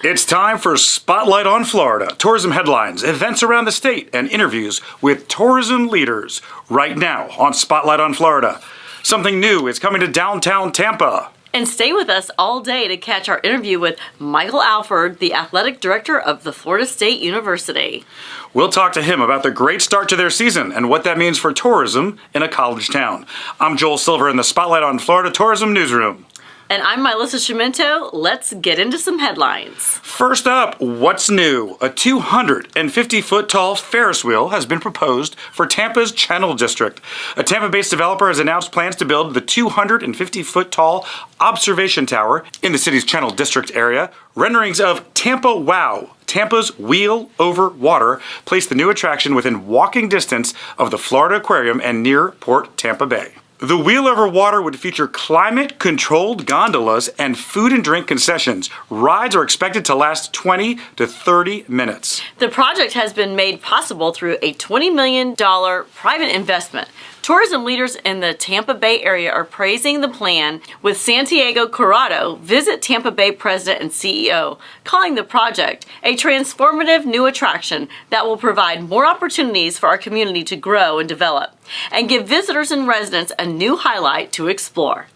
It's time for Spotlight on Florida. Tourism headlines, events around the state, and interviews with tourism leaders. Right now on Spotlight on Florida. Something new is coming to Downtown Tampa. And stay with us all day to catch our interview with Michael Alford, the athletic director of the Florida State University. We'll talk to him about the great start to their season and what that means for tourism in a college town. I'm Joel Silver in the Spotlight on Florida Tourism Newsroom. And I'm Melissa Schimento. Let's get into some headlines. First up, what's new? A 250-foot tall Ferris wheel has been proposed for Tampa's Channel District. A Tampa-based developer has announced plans to build the 250-foot tall observation tower in the city's Channel District area. Renderings of Tampa Wow, Tampa's Wheel Over Water, place the new attraction within walking distance of the Florida Aquarium and near Port Tampa Bay. The Wheel Over Water would feature climate-controlled gondolas and food and drink concessions. Rides are expected to last 20 to 30 minutes. The project has been made possible through a $20 million private investment. Tourism leaders in the Tampa Bay area are praising the plan, with Santiago Corrado, Visit Tampa Bay president and CEO, calling the project a transformative new attraction that will provide more opportunities for our community to grow and develop, and give visitors and residents a new highlight to explore.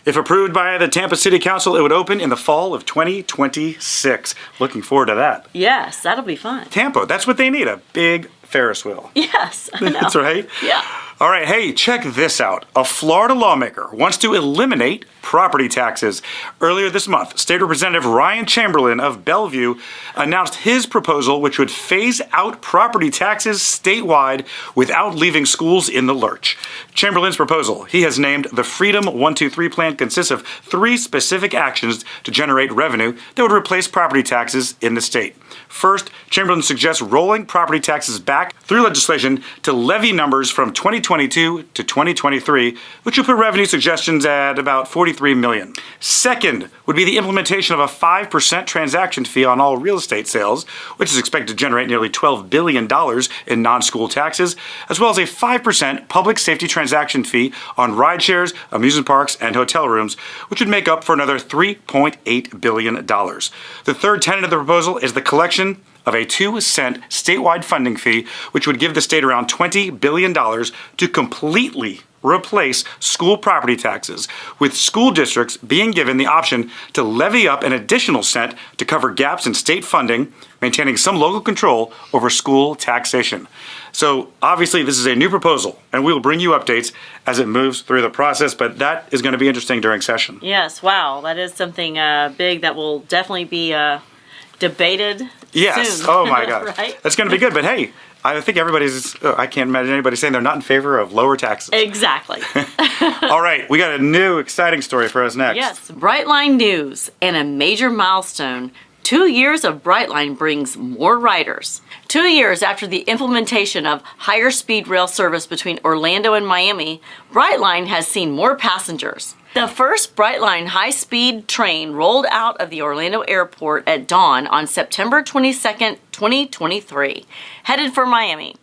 If approved by the Tampa City Council, it would open in the fall of 2026. Looking forward to that. Yes, that'll be fun. Tampa, that's what they need, a big Ferris wheel. Yes, I know. That's right. Yeah. All right, hey, check this out. A Florida lawmaker wants to eliminate property taxes. Earlier this month, State Representative Ryan Chamberlain of Bellevue announced his proposal, which would phase out property taxes statewide without leaving schools in the lurch. Chamberlain's proposal, he has named the Freedom 123 plan, consists of 3 specific actions to generate revenue that would replace property taxes in the state. First, Chamberlain suggests rolling property taxes back through legislation to levy numbers from 2022 to 2023, which would put revenue suggestions at about $43 million. Second would be the implementation of a 5% transaction fee on all real estate sales, which is expected to generate nearly $12 billion in non-school taxes, as well as a 5% public safety transaction fee on ride shares, amusement parks, and hotel rooms, which would make up for another $3.8 billion. The third tenet of the proposal is the collection of a 2-cent statewide funding fee, which would give the state around $20 billion to completely replace school property taxes, with school districts being given the option to levy up an additional cent to cover gaps in state funding, maintaining some local control over school taxation. So obviously this is a new proposal, and we will bring you updates as it moves through the process, but that is going to be interesting during session. Yes, wow, that is something big that will definitely be debated soon. Oh my God. Right? That's going to be good, but hey, I think I can't imagine anybody saying they're not in favor of lower taxes. Exactly. All right, we got a new exciting story for us next. Yes, Brightline news and a major milestone. 2 years of Brightline brings more riders. 2 years after the implementation of higher speed rail service between Orlando and Miami, Brightline has seen more passengers. The first Brightline high-speed train rolled out of the Orlando airport at dawn on September 22nd, 2023, headed for Miami,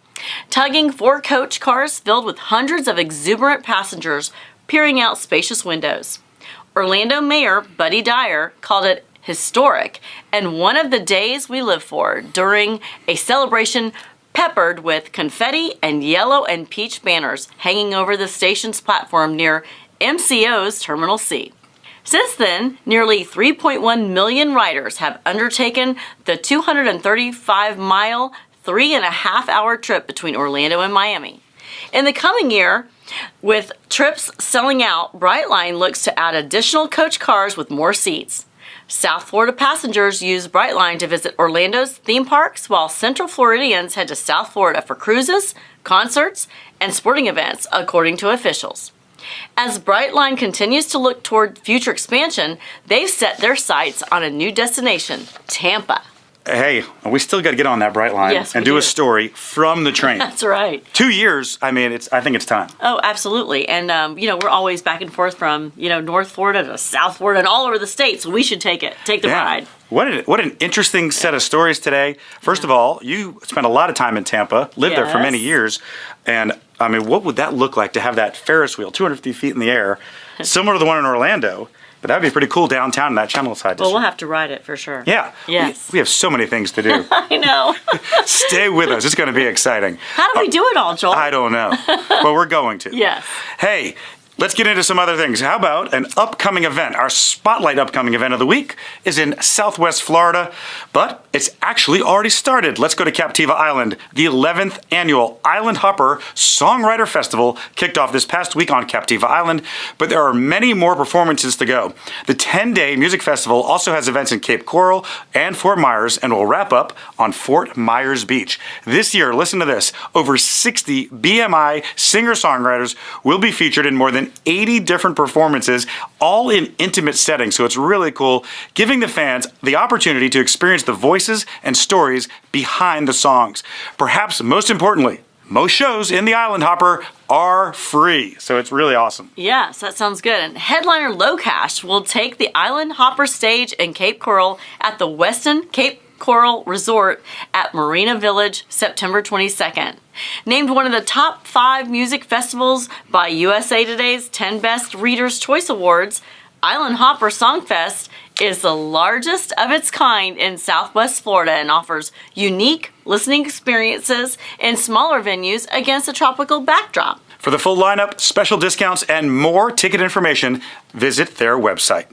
tugging 4 coach cars filled with hundreds of exuberant passengers peering out spacious windows. Orlando Mayor Buddy Dyer called it historic and one of the days we live for, during a celebration peppered with confetti and yellow and peach banners hanging over the station's platform near MCO's Terminal C. Since then, nearly 3.1 million riders have undertaken the 235-mile, 3.5-hour trip between Orlando and Miami. In the coming year, with trips selling out, Brightline looks to add additional coach cars with more seats. South Florida passengers use Brightline to visit Orlando's theme parks, while Central Floridians head to South Florida for cruises, concerts, and sporting events, according to officials. As Brightline continues to look toward future expansion, they've set their sights on a new destination, Tampa. Hey, we still got to get on that Brightline and do a story from the train. That's right. 2 years, I think it's time. Oh, absolutely. And, we're always back and forth from, North Florida to South Florida and all over the state, so we should take the ride. What an interesting set of stories today. First of all, you spent a lot of time in Tampa, lived there for many years, and what would that look like to have that Ferris wheel 250 feet in the air, similar to the one in Orlando, But that'd be pretty cool downtown in that Channel Side district. Well, we'll have to ride it for sure. Yeah. Yes. We have so many things to do. I know. Stay with us. It's going to be exciting. How do we do it all, Joel? I don't know. But we're going to. Yes. Hey, let's get into some other things. How about an upcoming event? Our spotlight upcoming event of the week is in Southwest Florida, but it's actually already started. Let's go to Captiva Island. The 11th annual Island Hopper Songwriter Festival kicked off this past week on Captiva Island, but there are many more performances to go. The 10-day music festival also has events in Cape Coral and Fort Myers and will wrap up on Fort Myers Beach. This year, listen to this, over 60 BMI singer-songwriters will be featured in more than 80 different performances, all in intimate settings. So it's really cool, giving the fans the opportunity to experience the voices and stories behind the songs. Perhaps most importantly, most shows in the Island Hopper are free. So it's really awesome. Yes, that sounds good. And headliner Low Cash will take the Island Hopper stage in Cape Coral at the Westin Cape Coral Resort at Marina Village, September 22nd. Named one of the top 5 music festivals by USA Today's 10 Best Readers' Choice Awards, Island Hopper Songfest is the largest of its kind in Southwest Florida and offers unique listening experiences in smaller venues against a tropical backdrop. For the full lineup, special discounts, and more ticket information, visit their website.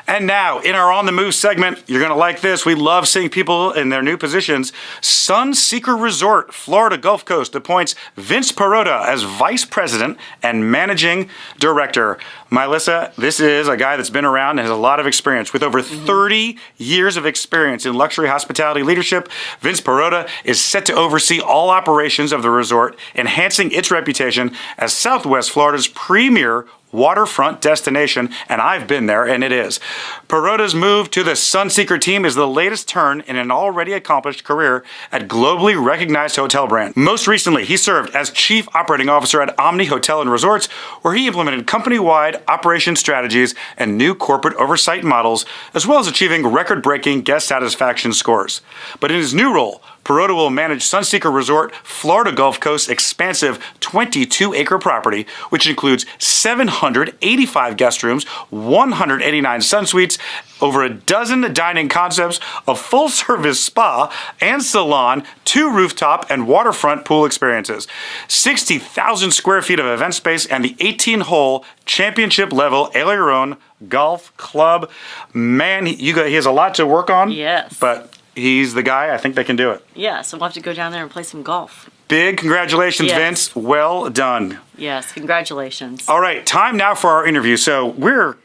And now, in our On the Move segment, you're going to like this. We love seeing people in their new positions. Sunseeker Resort, Florida Gulf Coast, appoints Vince Perota as Vice President and Managing Director. Melissa, this is a guy that's been around and has a lot of experience. With over 30 years of experience in luxury hospitality leadership, Vince Perota is set to oversee all operations of the resort, enhancing its reputation as Southwest Florida's premier waterfront destination, and I've been there, and it is. Perota's move to the Sunseeker team is the latest turn in an already accomplished career at globally recognized hotel brand. Most recently, he served as Chief Operating Officer at Omni Hotel and Resorts, where he implemented company-wide operation strategies and new corporate oversight models, as well as achieving record-breaking guest satisfaction scores. But in his new role, Perota will manage Sunseeker Resort, Florida Gulf Coast's expansive 22-acre property, which includes 785 guest rooms, 189 sun suites, over a dozen dining concepts, a full-service spa and salon, 2 rooftop and waterfront pool experiences, 60,000 square feet of event space, and the 18-hole championship-level Aileron Golf Club. Man, he has a lot to work on. Yes. But he's the guy. I think they can do it. Yeah, so we'll have to go down there and play some golf. Big congratulations, Yes. Vince. Well done. Yes, congratulations. All right, time now for our interview. So we're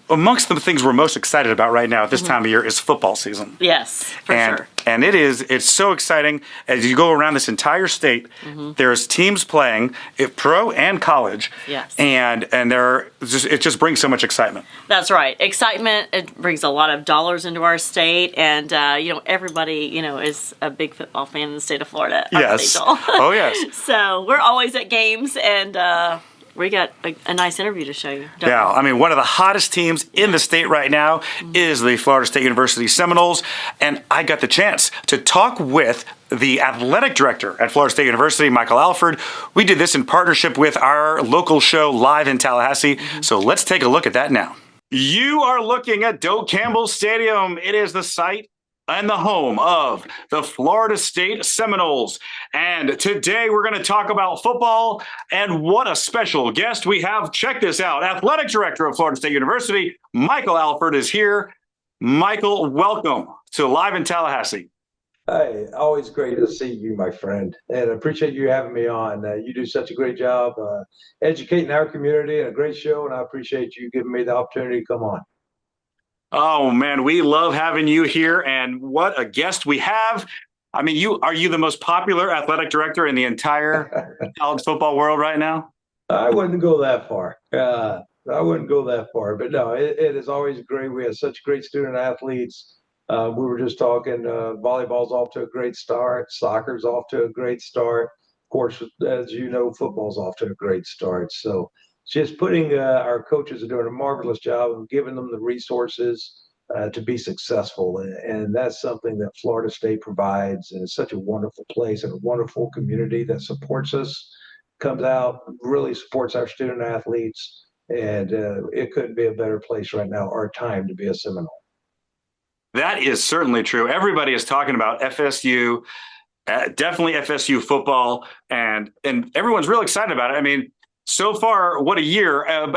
amongst the things we're most excited about right now at this time of year is football season. Yes, for sure. And it's so exciting as you go around this entire state. There's teams playing, pro and college. Yes. And it just brings so much excitement. That's right. Excitement, it brings a lot of dollars into our state, and everybody, is a big football fan in the state of Florida. Yes. Oh, yes. So we're always at games, and we got a nice interview to show you. Yeah, I mean, one of the hottest teams in the state right now is the Florida State University Seminoles, and I got the chance to talk with the athletic director at Florida State University, Michael Alford. We did this in partnership with our local show live in Tallahassee, so let's take a look at that now. You are looking at Doak Campbell Stadium. It is the site and the home of the Florida State Seminoles. And today we're going to talk about football, and what a special guest we have. Check this out. Athletic Director of Florida State University, Michael Alford, is here. Michael, welcome to Live in Tallahassee. Hi, always great to see you, my friend, and I appreciate you having me on. You do such a great job educating our community, and a great show, and I appreciate you giving me the opportunity to come on. Oh, man, we love having you here, and what a guest we have. I mean, are you the most popular athletic director in the entire college football world right now? I wouldn't go that far. I wouldn't go that far, but no, it is always great. We have such great student athletes. We were just talking, volleyball's off to a great start. Soccer's off to a great start. Of course, as you know, football's off to a great start. So just putting our coaches are doing a marvelous job of giving them the resources to be successful. And that's something that Florida State provides. And it's such a wonderful place and a wonderful community that supports us, comes out, really supports our student athletes. And it couldn't be a better place right now, or time to be a Seminole. That is certainly true. Everybody is talking about FSU, definitely FSU football, and everyone's real excited about it. I mean, so far, what a year! And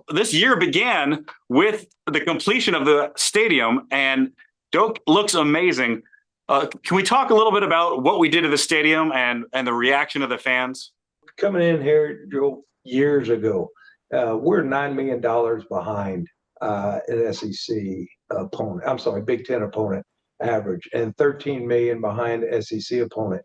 this year began with the completion of the stadium, and Doak looks amazing. Can we talk a little bit about what we did to the stadium and the reaction of the fans? Coming in here, Joe, years ago, we're $9 million behind an SEC opponent. I'm sorry, Big Ten opponent average, and 13 million behind the SEC opponent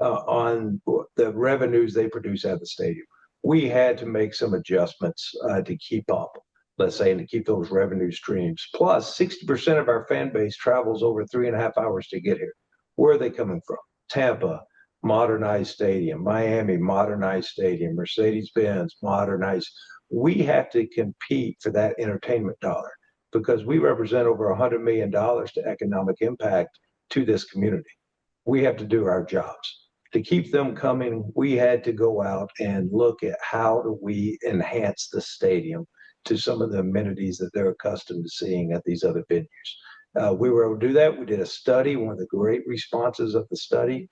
on the revenues they produce at the stadium. We had to make some adjustments to keep up, let's say, and to keep those revenue streams. Plus, 60% of our fan base travels over 3.5 hours to get here. Where are they coming from? Tampa, modernized stadium. Miami, modernized stadium. Mercedes-Benz, modernized. We have to compete for that entertainment dollar because we represent over $100 million to economic impact to this community. We have to do our jobs. To keep them coming, we had to go out and look at how do we enhance the stadium to some of the amenities that they're accustomed to seeing at these other venues. We were able to do that. We did a study. One of the great responses of the study,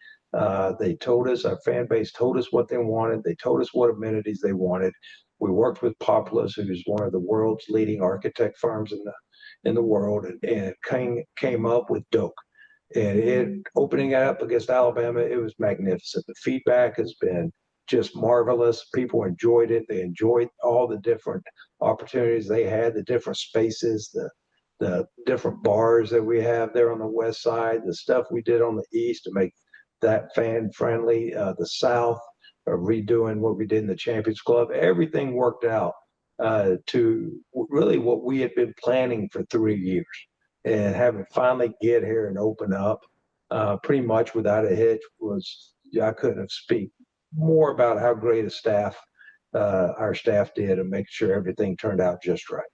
they told us, our fan base told us what they wanted. They told us what amenities they wanted. We worked with Populous, who's one of the world's leading architect firms in the world, and came up with Doak. And opening it up against Alabama, it was magnificent. The feedback has been just marvelous. People enjoyed it. They enjoyed all the different opportunities they had, the different spaces, the different bars that we have there on the west side, the stuff we did on the east to make that fan friendly, the south, redoing what we did in the Champions Club. Everything worked out to really what we had been planning for 3 years. And having finally get here and open up pretty much without a hitch I couldn't have speak more about how great a staff our staff did and make sure everything turned out just right.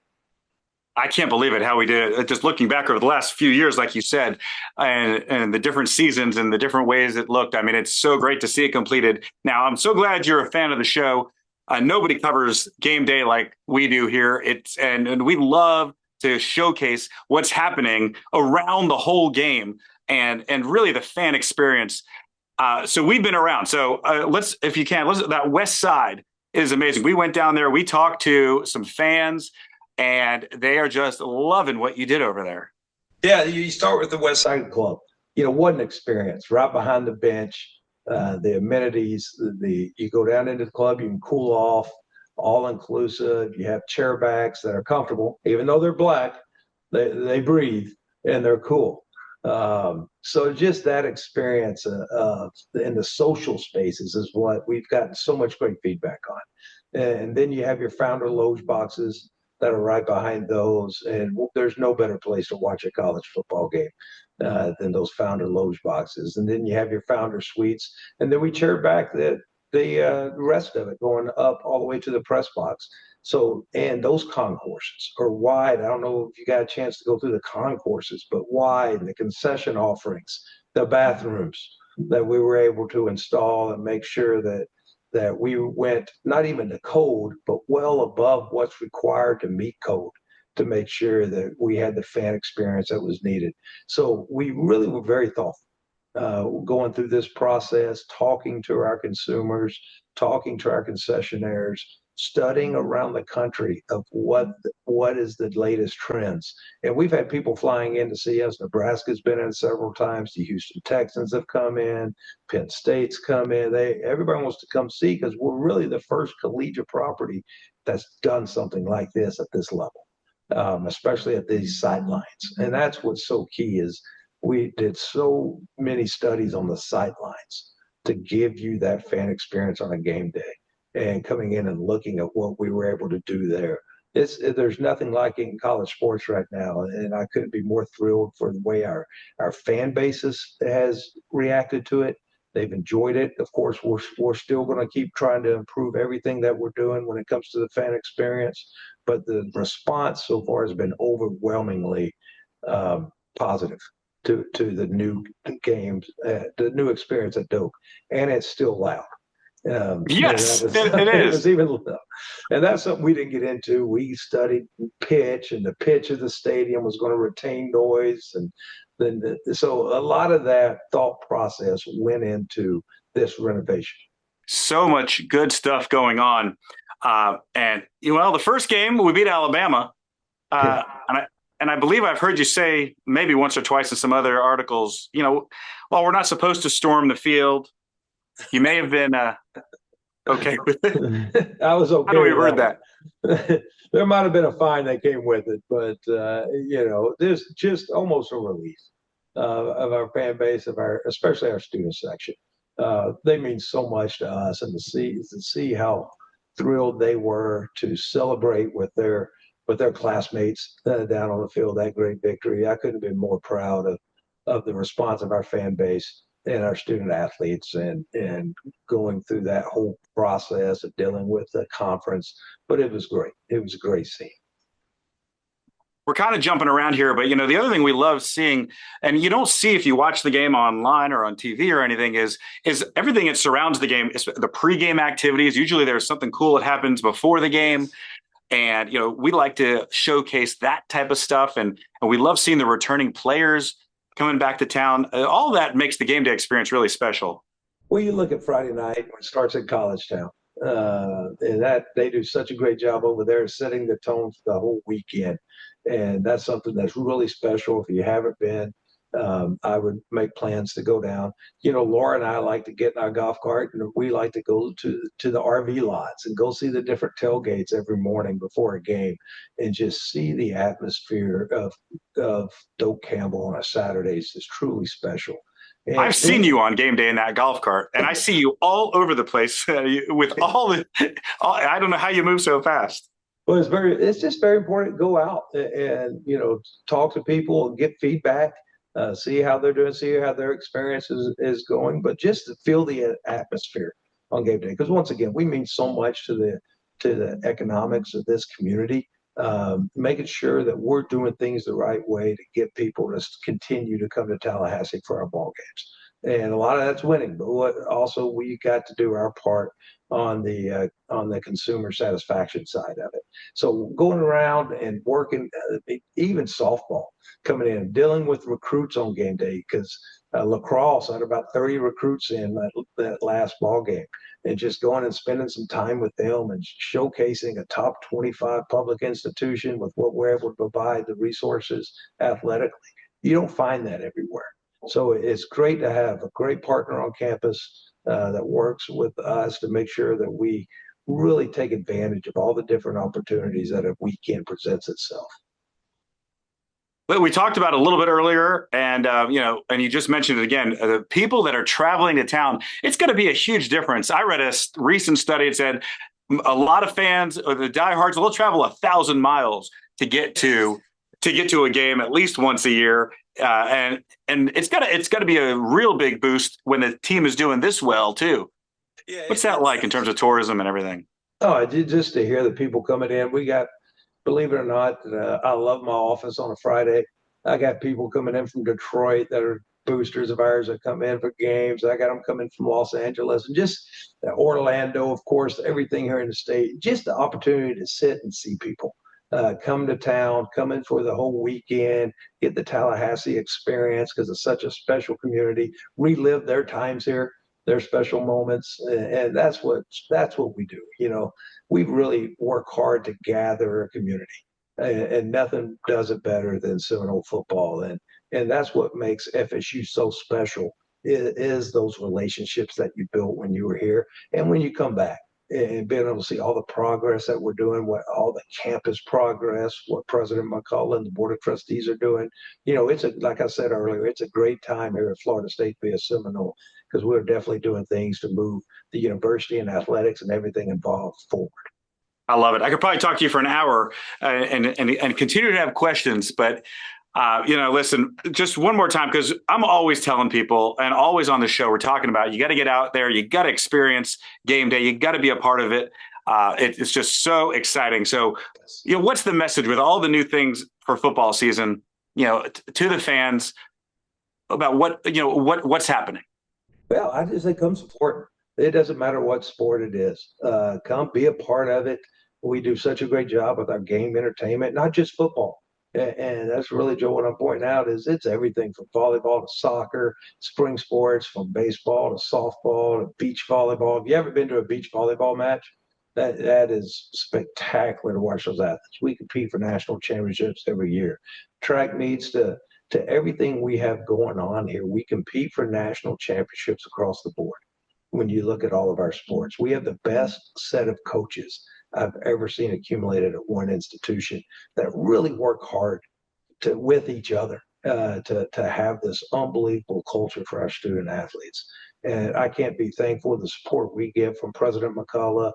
I can't believe it, how we did it. Just looking back over the last few years, like you said, and the different seasons and the different ways it looked. I mean, it's so great to see it completed. Now, I'm so glad you're a fan of the show. Nobody covers game day like we do here. And we love to showcase what's happening around the whole game and really the fan experience. So we've been around. So if you can, that west side is amazing. We went down there. We talked to some fans, and they are just loving what you did over there. Yeah, you start with the West Side Club. What an experience. Right behind the bench, the amenities, you go down into the club, you can cool off, all inclusive. You have chair backs that are comfortable, even though they're black, they breathe and they're cool. So just that experience in the social spaces is what we've gotten so much great feedback on. And then you have your founder loge boxes that are right behind those. And there's no better place to watch a college football game than those founder loge boxes. And then you have your founder suites. And then we chair back the rest of it going up all the way to the press box. So, and those concourses are wide. I don't know if you got a chance to go through the concourses, but wide, and the concession offerings, the bathrooms that we were able to install and make sure that we went not even to code, but well above what's required to meet code to make sure that we had the fan experience that was needed. So we really were very thoughtful going through this process, talking to our consumers, talking to our concessionaires, studying around the country of what is the latest trends. And we've had people flying in to see us. Nebraska's been in several times. The Houston Texans have come in. Penn State's come in. Everybody wants to come see because we're really the first collegiate property that's done something like this at this level, especially at these sidelines. And that's what's so key is we did so many studies on the sidelines to give you that fan experience on a game day. And coming in and looking at what we were able to do there. There's nothing like it in college sports right now. And I couldn't be more thrilled for the way our fan basis has reacted to it. They've enjoyed it. Of course, we're still going to keep trying to improve everything that we're doing when it comes to the fan experience. But the response so far has been overwhelmingly positive to the new games, the new experience at Doak. And it's still loud. Yes, And it it is. was even, and that's something we didn't get into. We studied pitch, and the pitch of the stadium was going to retain noise, and then so a lot of that thought process went into this renovation. So much good stuff going on. And well, the first game we beat Alabama, and I believe I've heard you say maybe once or twice in some other articles, while we're not supposed to storm the field, you may have been okay with it. I was How do okay we with heard that that? one. There might have been a fine that came with it, but there's just almost a relief of our fan base, especially our student section. They mean so much to us, and to see how thrilled they were to celebrate with their classmates down on the field that great victory. I couldn't have been more proud of the response of our fan base and our student athletes, and going through that whole process of dealing with the conference. But it was great. It was a great scene. We're kind of jumping around here, but the other thing we love seeing, and you don't see if you watch the game online or on TV or anything, is everything that surrounds the game. The pregame activities. Usually, there's something cool that happens before the game, and we like to showcase that type of stuff, and we love seeing the returning players coming back to town. All that makes the game day experience really special. Well, you look at Friday night when it starts at College Town, and that they do such a great job over there setting the tone for the whole weekend, and that's something that's really special. If you haven't been, I would make plans to go down. Laura and I like to get in our golf cart, and we like to go to the RV lots and go see the different tailgates every morning before a game, and just see the atmosphere of Doak Campbell on a Saturdays is truly special. And I've seen you on game day in that golf cart, and I see you all over the place with I don't know how you move so fast. Well, it's just very important to go out and talk to people and get feedback, see how they're doing, see how their experience is going, but just to feel the atmosphere on game day. Because once again, we mean so much to the economics of this community, making sure that we're doing things the right way to get people to continue to come to Tallahassee for our ball games. And a lot of that's winning, but also we got to do our part on the consumer satisfaction side of it. So going around and working, even softball, coming in, dealing with recruits on game day, because lacrosse had about 30 recruits in that last ball game, and just going and spending some time with them and showcasing a top 25 public institution with what we're able to provide the resources athletically. You don't find that everywhere. So it's great to have a great partner on campus that works with us to make sure that we really take advantage of all the different opportunities that a weekend presents itself. But we talked about it a little bit earlier, and and you just mentioned it again. The people that are traveling to town, it's going to be a huge difference. I read a recent study that said a lot of fans, or the diehards, will travel 1,000 miles to get to a game at least once a year, and it's gonna be a real big boost when the team is doing this well too. Yeah, what's that like in terms of tourism and everything? Oh, just to hear the people coming in, we got. Believe it or not, I love my office on a Friday. I got people coming in from Detroit that are boosters of ours that come in for games. I got them coming from Los Angeles and just Orlando, of course, everything here in the state. Just the opportunity to sit and see people come to town, come in for the whole weekend, get the Tallahassee experience because it's such a special community, relive their times here, their special moments, and that's what we do. We really work hard to gather a community, and nothing does it better than Seminole football, and that's what makes FSU so special is those relationships that you built when you were here and when you come back. And being able to see all the progress that we're doing, what all the campus progress, what President McCullough and the Board of Trustees are doing. Like I said earlier, it's a great time here at Florida State to be a Seminole because we're definitely doing things to move the university and athletics and everything involved forward. I love it. I could probably talk to you for an hour and continue to have questions, but listen, just one more time, because I'm always telling people and always on the show, we're talking about, you got to get out there. You got to experience game day. You got to be a part of it. It's just so exciting. So, what's the message with all the new things for football season, to the fans about what's happening? Well, I just say come support. It doesn't matter what sport it is. Come be a part of it. We do such a great job with our game entertainment, not just football. And that's really, Joe, what I'm pointing out is it's everything from volleyball to soccer, spring sports, from baseball to softball to beach volleyball. Have you ever been to a beach volleyball match? That is spectacular to watch those athletes. We compete for national championships every year. Track meets to everything we have going on here. We compete for national championships across the board. When you look at all of our sports, we have the best set of coaches I've ever seen accumulated at one institution that really work hard with each other to have this unbelievable culture for our student athletes. And I can't be thankful for the support we get from President McCullough,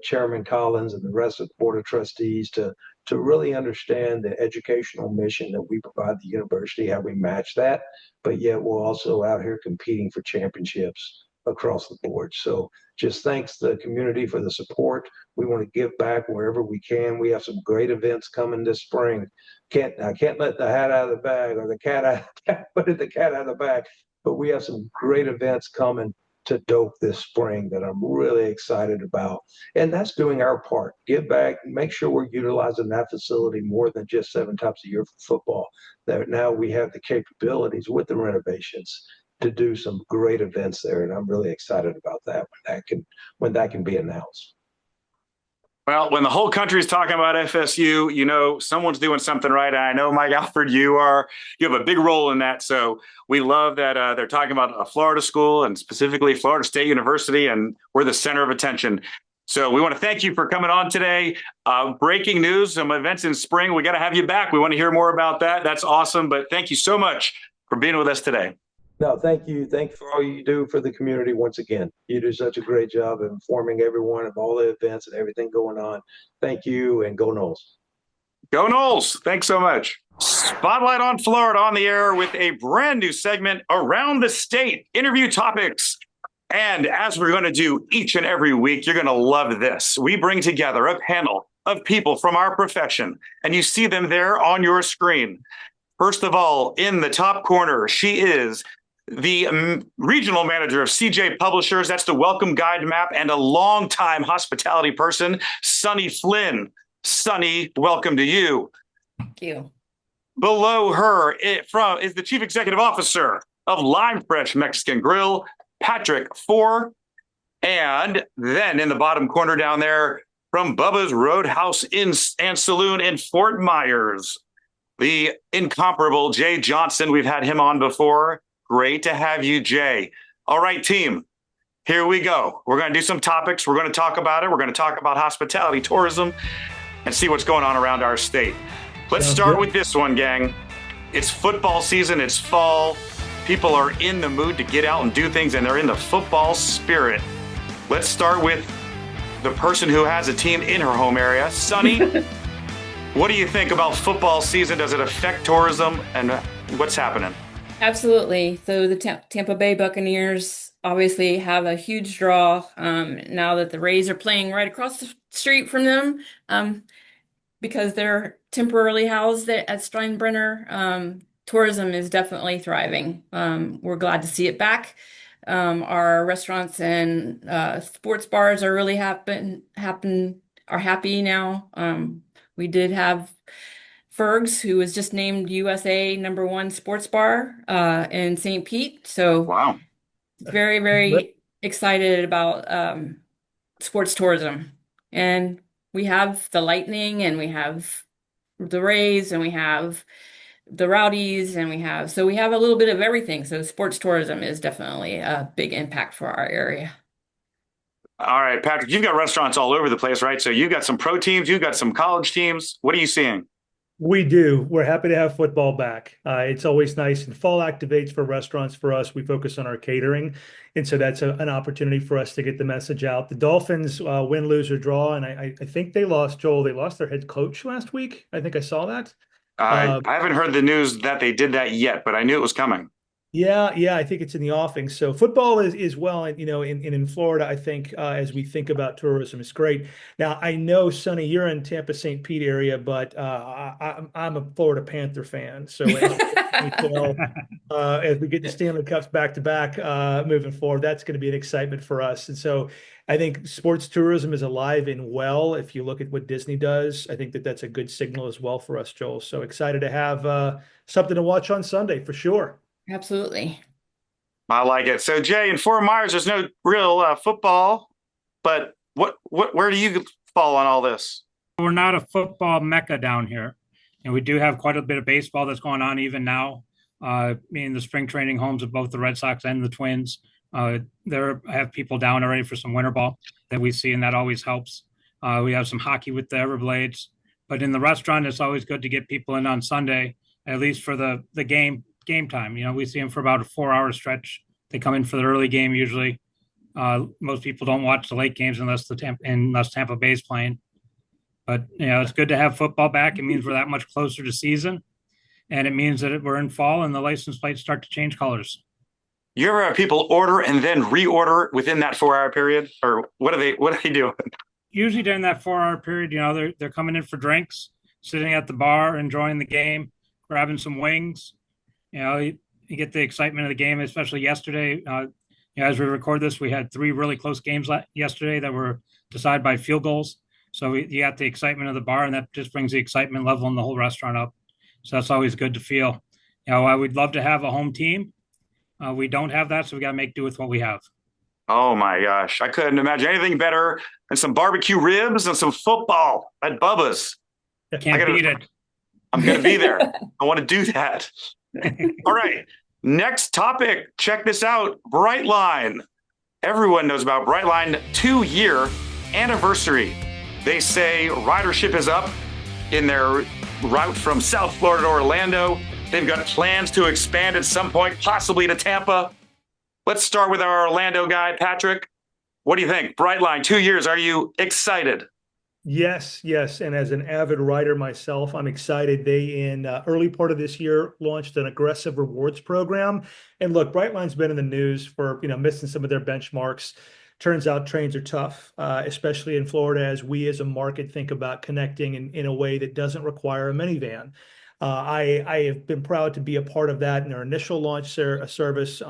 Chairman Collins, and the rest of the Board of Trustees to really understand the educational mission that we provide the university, how we match that, but yet we're also out here competing for championships across the board. So just thanks the community for the support. We want to give back wherever we can. We have some great events coming this spring. I can't let the hat out of the bag or the cat out, put the cat out of the bag, but we have some great events coming to Doak this spring that I'm really excited about. And that's doing our part. Give back, make sure we're utilizing that facility more than just 7 times a year for football. That now we have the capabilities with the renovations to do some great events there. And I'm really excited about that when that can be announced. Well, when the whole country is talking about FSU, you know someone's doing something right. And I know, Mike Alford, you have a big role in that. So we love that they're talking about a Florida school and specifically Florida State University, and we're the center of attention. So we want to thank you for coming on today. Breaking news, some events in spring. We got to have you back. We want to hear more about that. That's awesome. But thank you so much for being with us today. No, thank you. Thank you for all you do for the community once again. You do such a great job of informing everyone of all the events and everything going on. Thank you, and go Noles. Go Noles. Thanks so much. Spotlight on Florida on the air with a brand new segment, Around the State, interview topics. And as we're going to do each and every week, you're going to love this. We bring together a panel of people from our profession, and you see them there on your screen. First of all, in the top corner, she is the regional manager of CJ Publishers. That's the welcome guide map, and a longtime hospitality person, Sunny Flynn. Sunny, welcome to you. Thank you. Below her is the chief executive officer of Lime Fresh Mexican Grill, Patrick Four. And then in the bottom corner down there, from Bubba's Roadhouse Inn and Saloon in Fort Myers, the incomparable Jay Johnson. We've had him on before. Great to have you, Jay. All right, team, here we go. We're going to do some topics. We're going to talk about it. We're going to talk about hospitality, tourism, and see what's going on around our state. Let's start with this one, gang. It's football season. It's fall. People are in the mood to get out and do things, and they're in the football spirit. Let's start with the person who has a team in her home area. Sunny, what do you think about football season? Does it affect tourism, and what's happening? Absolutely. So the Tampa Bay Buccaneers obviously have a huge draw now that the Rays are playing right across the street from them because they're temporarily housed at Steinbrenner. Tourism is definitely thriving. We're glad to see it back. Our restaurants and sports bars are really happy now. We did have Ferg's, who was just named USA #1 sports bar in St. Pete. So wow, very, very excited about sports tourism. And we have the Lightning, and we have the Rays, and we have the Rowdies, and we have a little bit of everything. So sports tourism is definitely a big impact for our area. All right, Patrick, you've got restaurants all over the place, right? So you've got some pro teams, you've got some college teams. What are you seeing? We do. We're happy to have football back. It's always nice, and fall activates for restaurants. For us, we focus on our catering, and so that's an opportunity for us to get the message out. The Dolphins win, lose, or draw, and I think they lost, Joel. They lost their head coach last week. I think I saw that. I haven't heard the news that they did that yet, but I knew it was coming. Yeah, I think it's in the offing. So football is well, and in Florida, I think as we think about tourism, it's great. Now I know, Sonny, you're in Tampa, St. Pete area, but I'm a Florida Panther fan. So as we get the Stanley Cups back to back moving forward, that's going to be an excitement for us. And so I think sports tourism is alive and well. If you look at what Disney does, I think that that's a good signal as well for us, Joel. So excited to have something to watch on Sunday for sure. Absolutely. I like it. So, Jay, in Fort Myers, there's no real football, but where do you fall on all this? We're not a football mecca down here, and we do have quite a bit of baseball that's going on even now. In the spring training homes of both the Red Sox and the Twins, there have people down already for some winter ball that we see, and that always helps. We have some hockey with the Everblades, but in the restaurant, it's always good to get people in on Sunday, at least for the game time. We see them for about a 4-hour stretch. They come in for the early game usually. Most people don't watch the late games unless Tampa Bay is playing. But it's good to have football back. It means we're that much closer to season, and it means that we're in fall and the license plates start to change colors. You ever have people order and then reorder within that 4-hour period, or what are they doing? Usually during that 4-hour period, they're coming in for drinks, sitting at the bar, enjoying the game, grabbing some wings. You get the excitement of the game, especially yesterday. As we record this, we had 3 really close games yesterday that were decided by field goals. So you got the excitement of the bar, and that just brings the excitement level in the whole restaurant up. So that's always good to feel. I would love to have a home team. We don't have that, so we got to make do with what we have. Oh my gosh, I couldn't imagine anything better than some barbecue ribs and some football at Bubba's. Can't beat it. I'm going to be there. I want to do that. All right. Next topic. Check this out. Brightline. Everyone knows about Brightline 2-year anniversary. They say ridership is up in their route from South Florida to Orlando. They've got plans to expand at some point, possibly to Tampa. Let's start with our Orlando guy, Patrick. What do you think? Brightline, 2 years. Are you excited? Yes. And as an avid rider myself, I'm excited. They, in early part of this year, launched an aggressive rewards program. And look, Brightline's been in the news for, missing some of their benchmarks. Turns out trains are tough, especially in Florida, as we as a market think about connecting in a way that doesn't require a minivan. I have been proud to be a part of that in our initial launch service.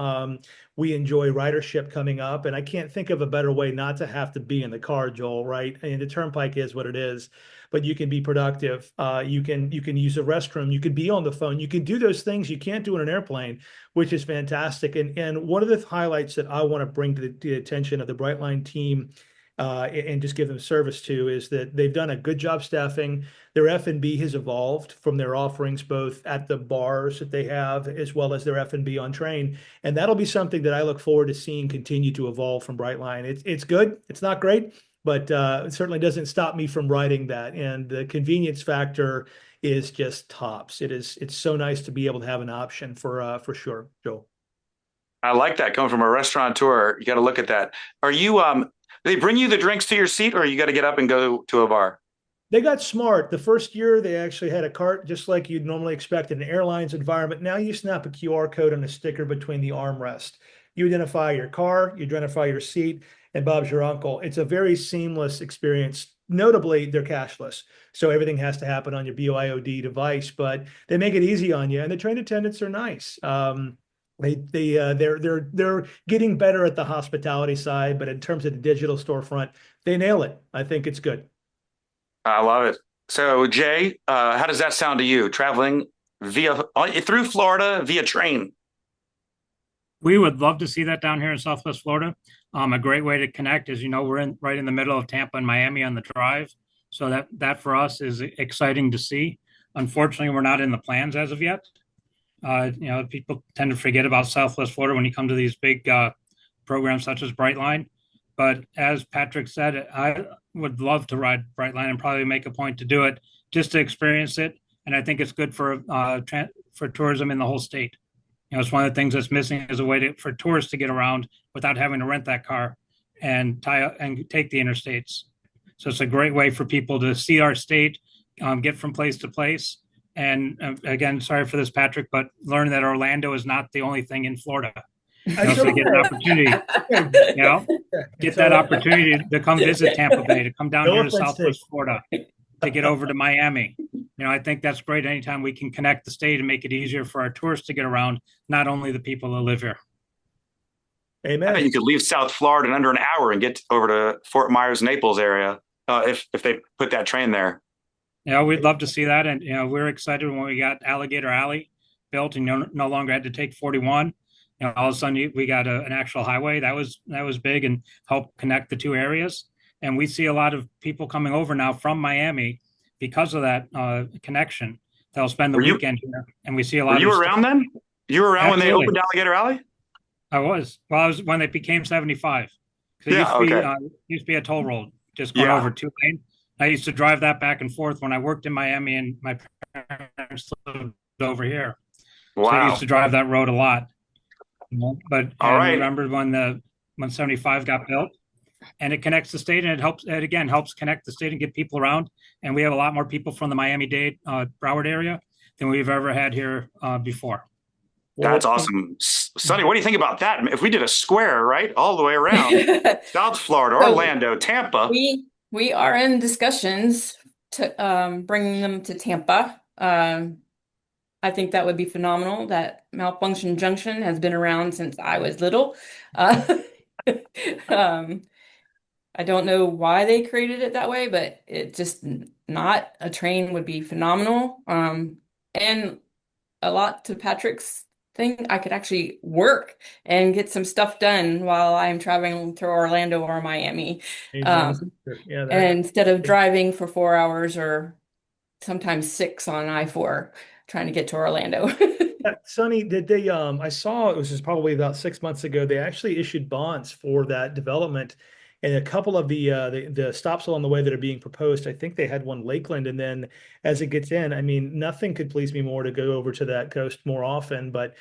We enjoy ridership coming up, and I can't think of a better way not to have to be in the car, Joel, right? I mean, the turnpike is what it is, but you can be productive. You can use a restroom. You can be on the phone. You can do those things you can't do in an airplane, which is fantastic. And one of the highlights that I want to bring to the attention of the Brightline team and just give them service to is that they've done a good job staffing. Their F&B has evolved from their offerings both at the bars that they have as well as their F&B on train. And that'll be something that I look forward to seeing continue to evolve from Brightline. It's good. It's not great, but it certainly doesn't stop me from riding that. And the convenience factor is just tops. It's so nice to be able to have an option for sure, Joel. I like that. Coming from a restaurateur, you got to look at that. Are you they bring you the drinks to your seat, or you got to get up and go to a bar? They got smart. The first year, they actually had a cart just like you'd normally expect in an airlines environment. Now you snap a QR code and a sticker between the armrest. You identify your car, you identify your seat, and Bob's your uncle. It's a very seamless experience. Notably, they're cashless, so everything has to happen on your BYOD device, but they make it easy on you, and the train attendants are nice. They're getting better at the hospitality side, but in terms of the digital storefront, they nail it. I think it's good. I love it. So, Jay, how does that sound to you? Traveling through Florida via train? We would love to see that down here in Southwest Florida. A great way to connect is, we're right in the middle of Tampa and Miami on the drive. So that for us is exciting to see. Unfortunately, we're not in the plans as of yet. People tend to forget about Southwest Florida when you come to these big programs such as Brightline. But as Patrick said, I would love to ride Brightline and probably make a point to do it just to experience it. And I think it's good for tourism in the whole state. It's one of the things that's missing is a way for tourists to get around without having to rent that car and take the interstates. So it's a great way for people to see our state, get from place to place, And again, sorry for this, Patrick, but learn that Orlando is not the only thing in Florida. I So get an opportunity, get that opportunity to come visit Tampa Bay, to come down No here to offense Southwest Florida, to get over to Miami. I think that's great anytime we can connect the state and make it easier for our tourists to get around, not only the people that live here. Amen. I bet you could leave South Florida in under an hour and get over to Fort Myers, Naples area if they put that train there. We'd love to see that. And, we're excited when we got Alligator Alley built and no longer had to take 41. All of a sudden we got an actual highway. That was big and helped connect the two areas. And we see a lot of people coming over now from Miami because of that connection. They'll spend the weekend here. And we see a lot of. Were you around then? You were around Absolutely. when they opened Alligator Alley? I was. Well, I was when they became 75. It used to be a toll road, just going over 2 lane. I used to drive that back and forth when I worked in Miami, and my parents lived over here. Wow. So I used to drive that road a lot. But I remember when 75 got built, and it connects the state, and it helps connect the state and get people around. And we have a lot more people from the Miami-Dade, Broward area than we've ever had here before. That's awesome. Sonny, what do you think about that? If we did a square, right, all the way around, South Florida, Orlando, Tampa. We are in discussions to bringing them to Tampa. I think that would be phenomenal. That Malfunction Junction has been around since I was little. I don't know why they created it that way, but it just not a train would be phenomenal. And a lot to Patrick's thing, I could actually work and get some stuff done while I'm traveling to Orlando or Miami. And instead of driving for 4 hours or sometimes 6 on I-4 trying to get to Orlando. Sonny, did they I saw it was just probably about 6 months ago, they actually issued bonds for that development, and a couple of the stops along the way that are being proposed. I think they had one Lakeland, and then as it gets in, I mean, nothing could please me more to go over to that coast more often, but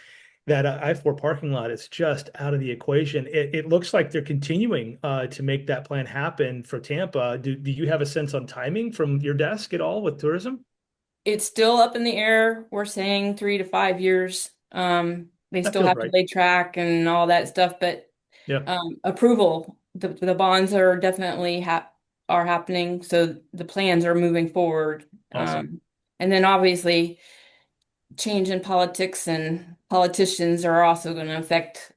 that I-4 parking lot is just out of the equation. It looks like they're continuing to make that plan happen for Tampa. Do you have a sense on timing from your desk at all with tourism? It's still up in the air. We're saying 3 to 5 years. They still have to lay track and all that stuff, but approval, the bonds are definitely are happening. So the plans are moving forward. Awesome. And then obviously change in politics and politicians are also going to affect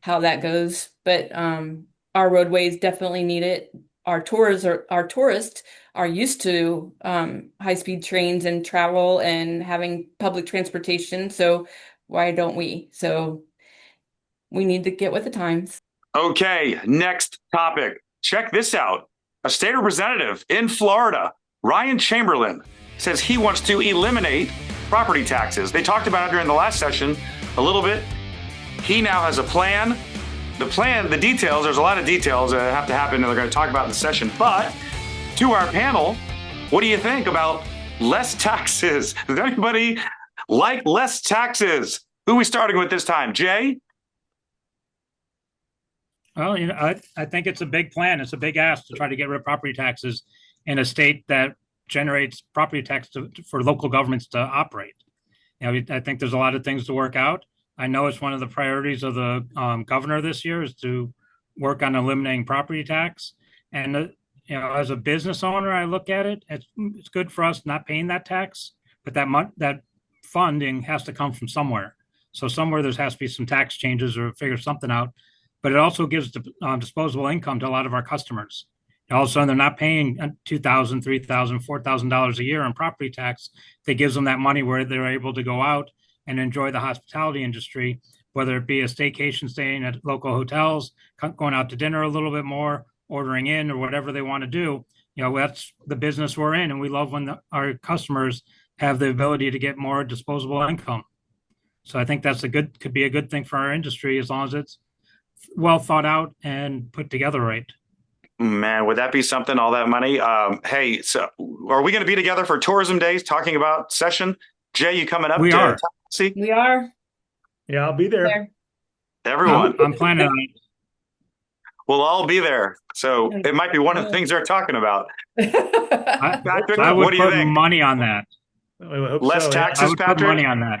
how that goes. But our roadways definitely need it. Our tourists are used to high-speed trains and travel and having public transportation. So why don't we? So we need to get with the times. Okay, next topic. Check this out. A state representative in Florida, Ryan Chamberlain, says he wants to eliminate property taxes. They talked about it during the last session a little bit. He now has a plan. The details, there's a lot of details that have to happen and they're going to talk about in the session. But to our panel, what do you think about less taxes? Does anybody like less taxes? Who are we starting with this time? Jay? Well, I think it's a big plan. It's a big ask to try to get rid of property taxes in a state that generates property tax for local governments to operate. I think there's a lot of things to work out. I know it's one of the priorities of the governor this year is to work on eliminating property tax. And as a business owner, I look at it. It's good for us not paying that tax, but that funding has to come from somewhere. So somewhere there has to be some tax changes or figure something out. But it also gives disposable income to a lot of our customers. All of a sudden, they're not paying $2,000, $3,000, $4,000 a year on property tax. That gives them that money where they're able to go out and enjoy the hospitality industry, whether it be a staycation, staying at local hotels, going out to dinner a little bit more, ordering in, or whatever they want to do. That's the business we're in, and we love when our customers have the ability to get more disposable income. So I think could be a good thing for our industry as long as it's well thought out and put together right. Man, would that be something, all that money? Hey, so are we going to be together for Tourism Days talking about session? Jay, you coming up? We are. We are. Yeah, I'll be there. Everyone. I'm planning on it. We'll all be there. So it might be one of the things they're talking about. I would put money on that. I hope Less so. Yeah. I taxes, would put money Patrick? on that.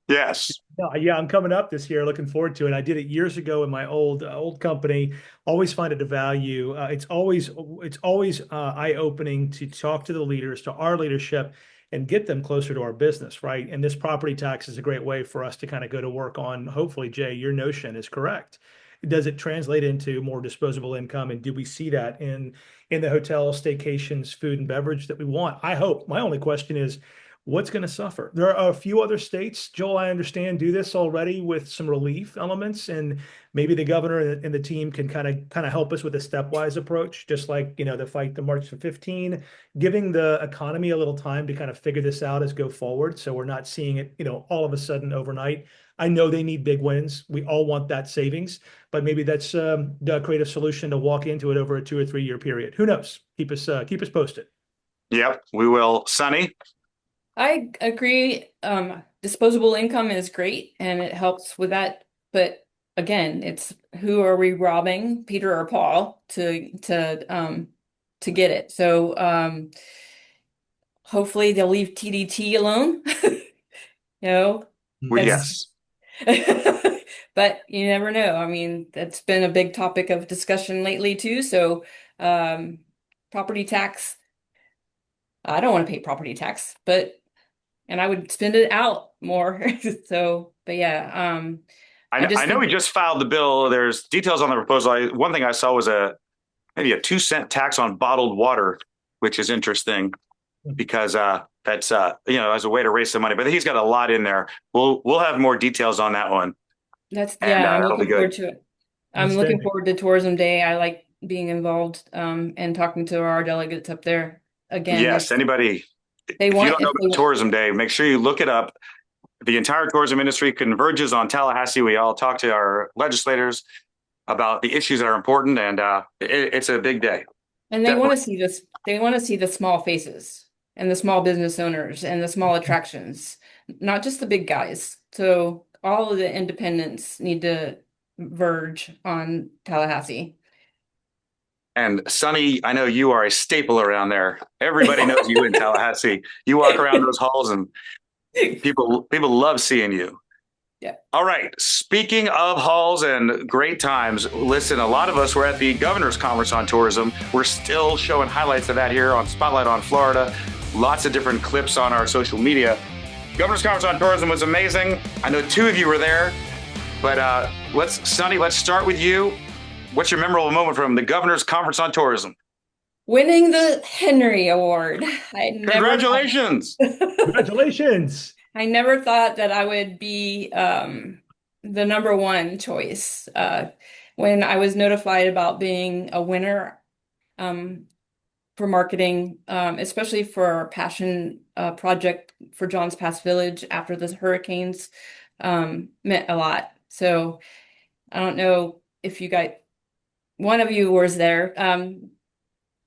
Yes. No, yeah, I'm coming up this year. Looking forward to it. I did it years ago in my old company. Always find it a value. It's always eye-opening to talk to the leaders, to our leadership, and get them closer to our business, right? And this property tax is a great way for us to kind of go to work on. Hopefully, Jay, your notion is correct. Does it translate into more disposable income, and do we see that in the hotel, staycations, food and beverage that we want? I hope. My only question is, what's going to suffer? There are a few other states, Joel, I understand, do this already with some relief elements, and maybe the governor and the team can kind of help us with a stepwise approach, just like the fight the March of 15, giving the economy a little time to kind of figure this out as go forward, so we're not seeing it all of a sudden overnight. I know they need big wins. We all want that savings, but maybe that's the creative solution to walk into it over a 2 or 3 year period. Who knows? Keep us posted. Yep, we will. Sonny? I agree. Disposable income is great and it helps with that. But again, it's who are we robbing, Peter or Paul, to get it. So hopefully they'll leave TDT alone. Well, That's yes. but you never know. I mean, that's been a big topic of discussion lately too. So property tax, I don't want to pay property tax, and I would spend it out more. So, but yeah, I know we just filed the bill. There's details on the proposal. One thing I saw was maybe a 2-cent tax on bottled water, which is interesting because that's as a way to raise some money. But he's got a lot in there. We'll have more details on that one. I'm that'll be looking forward good. to it. I'm looking Outstanding. forward to Tourism Day. I like being involved and talking to our delegates up there. Again, Yes, anybody, they if you want don't know if they about Tourism Day, make sure you look it up. The entire tourism industry converges on Tallahassee. We all talk to our legislators about the issues that are important, and it's a big day. and they want to see this. They want to see the small faces and the small business owners and the small attractions, not just the big guys. So all of the independents need to verge on Tallahassee. And Sonny, I know you are a staple around there. Everybody knows you in Tallahassee. You walk around those halls and people love seeing you. Yeah. All right. Speaking of halls and great times, listen, a lot of us were at the Governor's Conference on Tourism. We're still showing highlights of that here on Spotlight on Florida. Lots of different clips on our social media. Governor's Conference on Tourism was amazing. I know 2 of you were there, but Sonny, let's start with you. What's your memorable moment from the Governor's Conference on Tourism? Winning the Henry Award. Congratulations. Congratulations. I never thought that I would be the number one choice. When I was notified about being a winner for marketing, especially for our passion project for Johns Pass Village after the hurricanes, meant a lot. So I don't know if one of you was there.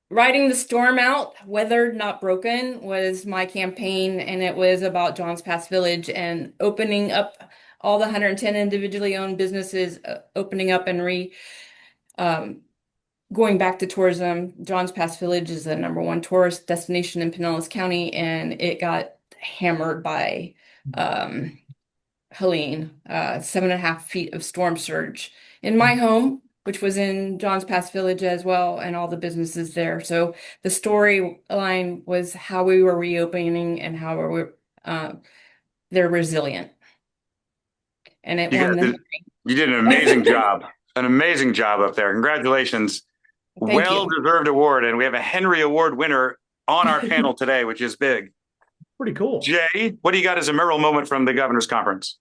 Riding the storm out, weathered, not broken, was my campaign, and it was about Johns Pass Village and opening up all the 110 individually owned businesses, opening up and going back to tourism. Johns Pass Village is the #1 tourist destination in Pinellas County, and it got hammered by Helene, 7.5 feet of storm surge in my home, which was in Johns Pass Village as well, and all the businesses there. So the storyline was how we were reopening and how they're resilient. And it won the You did an amazing job. An amazing job up there. Congratulations. Thank you. Well-deserved award. And we have a Henry Award winner on our panel today, which is big. Pretty cool. Jay, what do you got as a memorable moment from the Governor's Conference?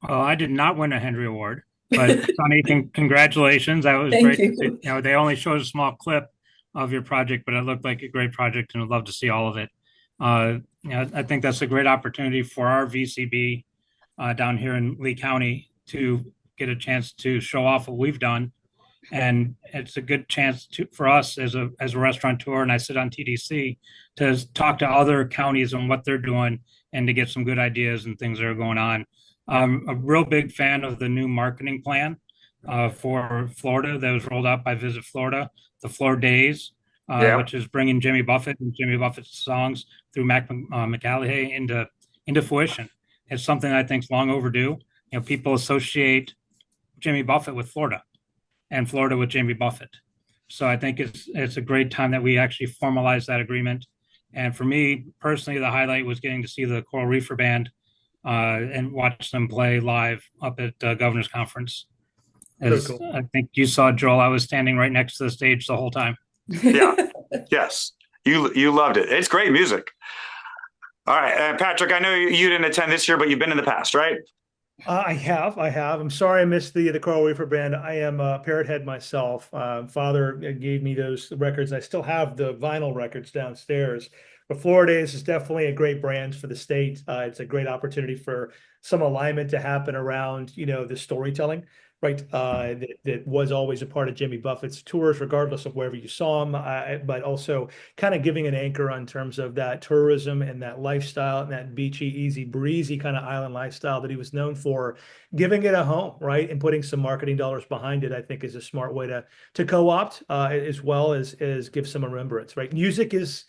I did not win a Henry Award, but Sonny, congratulations. That was Thank great. you. They only showed a small clip of your project, but it looked like a great project, and I'd love to see all of it. I think that's a great opportunity for our VCB down here in Lee County to get a chance to show off what we've done, and it's a good chance for us as a restaurateur, and I sit on TDC, to talk to other counties on what they're doing and to get some good ideas and things that are going on. I'm a real big fan of the new marketing plan for Florida that was rolled out by Visit Florida, the Flor Days. Yeah. which is bringing Jimmy Buffett and Jimmy Buffett's songs through McAlehey into fruition. It's something I think is long overdue. People associate Jimmy Buffett with Florida and Florida with Jimmy Buffett. So I think it's a great time that we actually formalize that agreement. And for me personally, the highlight was getting to see the Coral Reefer Band and watch them play live up at Governor's Conference. Cool. I think you saw, Joel, I was standing right next to the stage the whole time. Yeah. Yes. You loved it. It's great music. All right. Patrick, I know you didn't attend this year, but you've been in the past, right? I have. I'm sorry I missed the Coral Reefer Band. I am a Parrot Head myself. Father gave me those records. I still have the vinyl records downstairs. But Florida is definitely a great brand for the state. It's a great opportunity for some alignment to happen around, the storytelling, right? That was always a part of Jimmy Buffett's tours, regardless of wherever you saw him. But also kind of giving an anchor on terms of that tourism and that lifestyle and that beachy, easy breezy kind of island lifestyle that he was known for, giving it a home, right? And putting some marketing dollars behind it, I think, is a smart way to co-opt as well as give some remembrance, right? Music is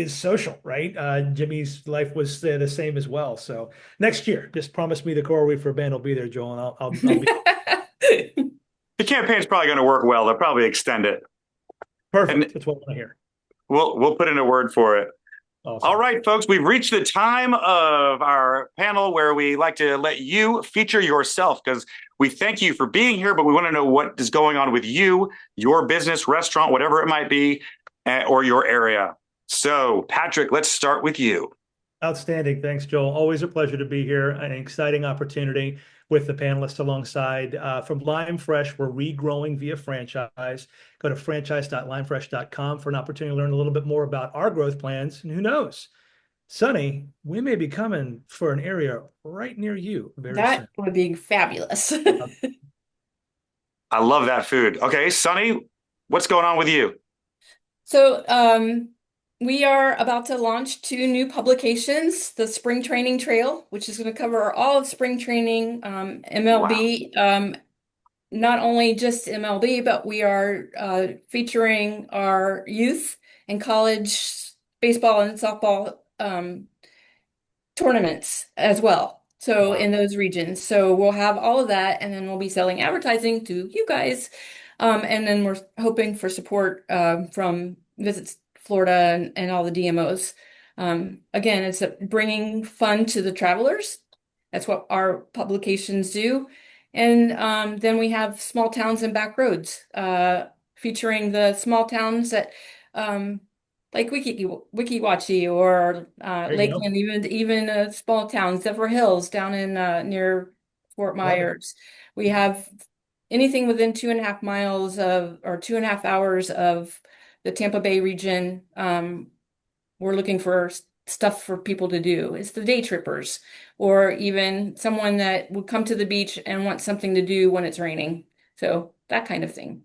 social, right? Jimmy's life was the same as well. So next year, just promise me the Coral Reefer Band will be there, Joel, and I'll be The campaign's probably going to work well. They'll probably extend it. perfect. And that's what I want to hear. We'll put in a word for it. Awesome. All right, folks, we've reached the time of our panel where we like to let you feature yourself, because we thank you for being here, but we want to know what is going on with you, your business, restaurant, whatever it might be, or your area. So, Patrick, let's start with you. Outstanding. Thanks, Joel. Always a pleasure to be here. An exciting opportunity with the panelists alongside. From Lime Fresh, we're regrowing via franchise. Go to franchise.limefresh.com for an opportunity to learn a little bit more about our growth plans. And who knows, Sonny, we may be coming for an area right near you very soon. That would be fabulous. I love that food. Okay, Sonny, what's going on with you? So, we are about to launch 2 new publications, the Spring Training Trail, which is going to cover all of spring training, MLB, not only just MLB, but we are featuring our youth and college baseball and softball tournaments as well. So in those regions. So we'll have all of that, and then we'll be selling advertising to you guys. And then we're hoping for support from Visit Florida and all the DMOs. Again, it's bringing fun to the travelers. That's what our publications do. And then we have small towns and back roads, featuring the small towns that, like Wiki Wachee or Lakeland, even small towns, Zephyr Hills down in near Fort Myers. We have anything within 2.5 miles of, or 2.5 hours of the Tampa Bay region. We're looking for stuff for people to do. It's the day trippers, or even someone that would come to the beach and want something to do when it's raining. So that kind of thing.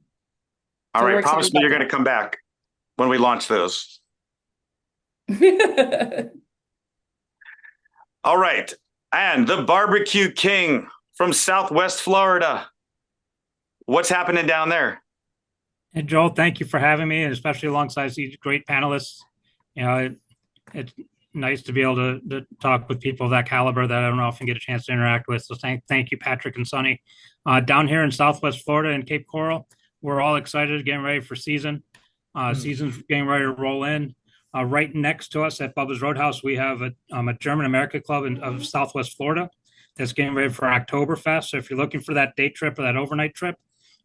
All right, promise me you're going to come back when we launch those. All right, and the Barbecue King from Southwest Florida. What's happening down there? And Joel, thank you for having me, and especially alongside these great panelists. It's nice to be able to talk with people of that caliber that I don't often get a chance to interact with. So thank you, Patrick and Sonny. Down here in Southwest Florida and Cape Coral, we're all excited, getting ready for season. Season's getting ready to roll in. Right next to us at Bubba's Roadhouse, we have a German America Club of Southwest Florida that's getting ready for Oktoberfest. So if you're looking for that day trip or that overnight trip,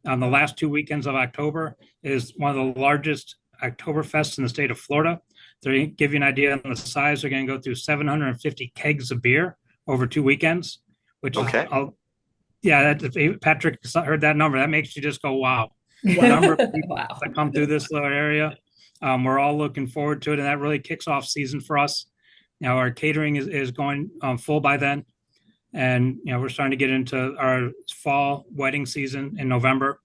the last 2 weekends of October is one of the largest Oktoberfests in the state of Florida. To give you an idea on the size, they're going to go through 750 kegs of beer over 2 weekends, which Patrick heard that number. That makes you just go, wow. The number of people that come through this little area. We're all looking forward to it, and that really kicks off season for us. Our catering is going full by then. And, we're starting to get into our fall wedding season in November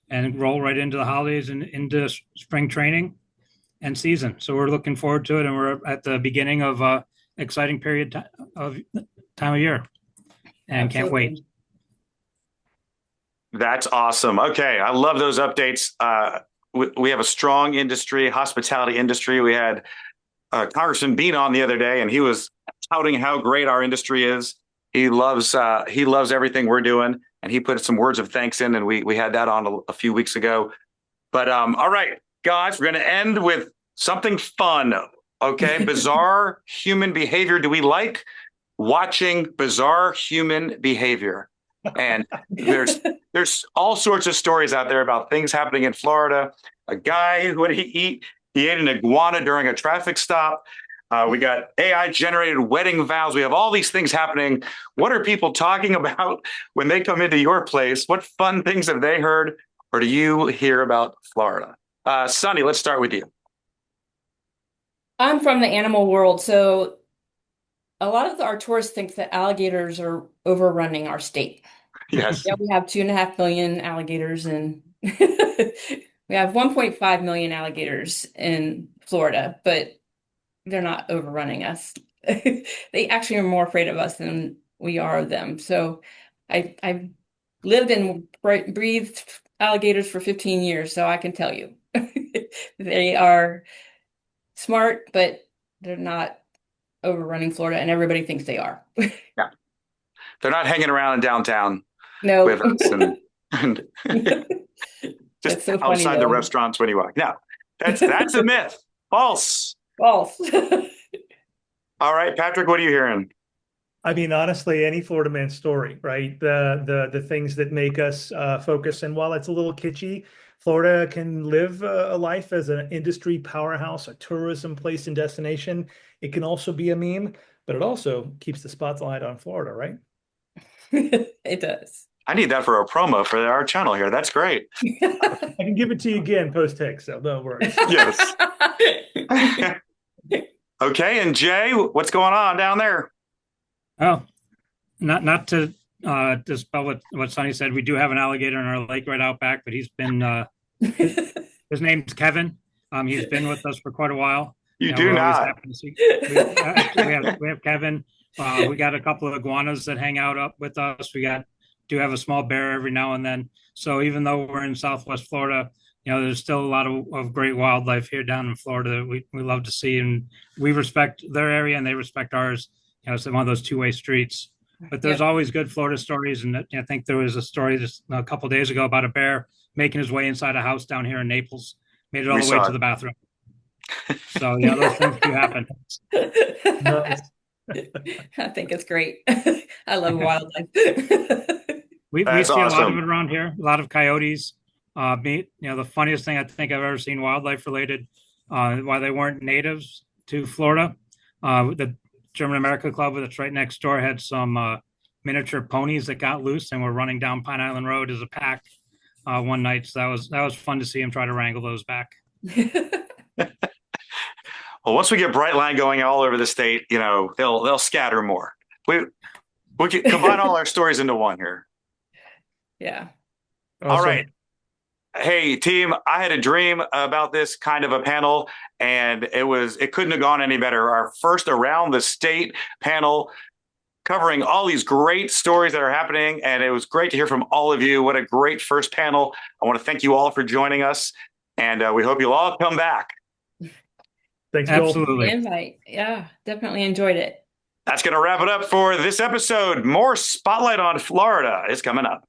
and roll right into the holidays and into spring training and season. So we're looking forward to it. And we're at the beginning of a exciting period of time of year and can't wait. That's awesome. Okay. I love those updates. we have a strong industry, hospitality industry. We had Congressman Bean on the other day, and he was touting how great our industry is. He loves everything we're doing, and he put some words of thanks in, and we had that on a few weeks ago. But all right, guys, we're going to end with something fun. Okay, bizarre human behavior. Do we like watching bizarre human behavior? And there's all sorts of stories out there about things happening in Florida. A guy, what did he eat? He ate an iguana during a traffic stop. We got AI generated wedding vows. We have all these things happening. What are people talking about when they come into your place? What fun things have they heard, or do you hear about Florida? Sunny, let's start with you. I'm from the animal world, so a lot of our tourists think that alligators are overrunning our state. Yes. Yeah, we have 2.5 million alligators, and we have 1.5 million alligators in Florida, but they're not overrunning us. They actually are more afraid of us than we are of them. So I've lived and breathed alligators for 15 years, so I can tell you they are smart, but they're not overrunning Florida, and everybody thinks they are. Yeah. They're not hanging around in downtown No. with us and just so funny, outside the though. restaurants when you walk. No, that's a myth. False. False. All right, Patrick, what are you hearing? I mean, honestly, any Florida man story, right? The things that make us focus. And while it's a little kitschy, Florida can live a life as an industry powerhouse, a tourism place and destination. It can also be a meme, but it also keeps the spotlight on Florida, right? It does. I need that for a promo for our channel here. That's great. I can give it to you again post-haste, so don't worry. Yes. Okay, and Jay, what's going on down there? Oh, not to dispel what Sonny said. We do have an alligator in our lake right out back, but he's been his name's Kevin. He's been with us for quite a while. You do not. We have Kevin. We got a couple of iguanas that hang out up with us. Do have a small bear every now and then. So even though we're in Southwest Florida, there's still a lot of great wildlife here down in Florida that we love to see, and we respect their area and they respect ours. It's one of those two-way streets. But there's always good Florida stories, and I think there was a story just a couple of days ago about a bear making his way inside a house down here in Naples, made it all the way to the bathroom. So those things do happen. I think it's great. I love wildlife. We see awesome. A lot of it around here. A lot of coyotes. The funniest thing I think I've ever seen wildlife related, while they weren't natives to Florida, the German America Club that's right next door had some miniature ponies that got loose and were running down Pine Island Road as a pack one night. So that was fun to see him try to wrangle those back. Well, once we get Brightline going all over the state, they'll scatter more. We can combine all our stories into one here. Yeah. Awesome. All right. Hey, team, I had a dream about this kind of a panel, and it couldn't have gone any better. Our first around the state panel covering all these great stories that are happening, and it was great to hear from all of you. What a great first panel. I want to thank you all for joining us, and we hope you'll all come back. Thanks, Joel. Absolutely. Invite. Yeah, definitely enjoyed it. That's going to wrap it up for this episode. More Spotlight on Florida is coming up.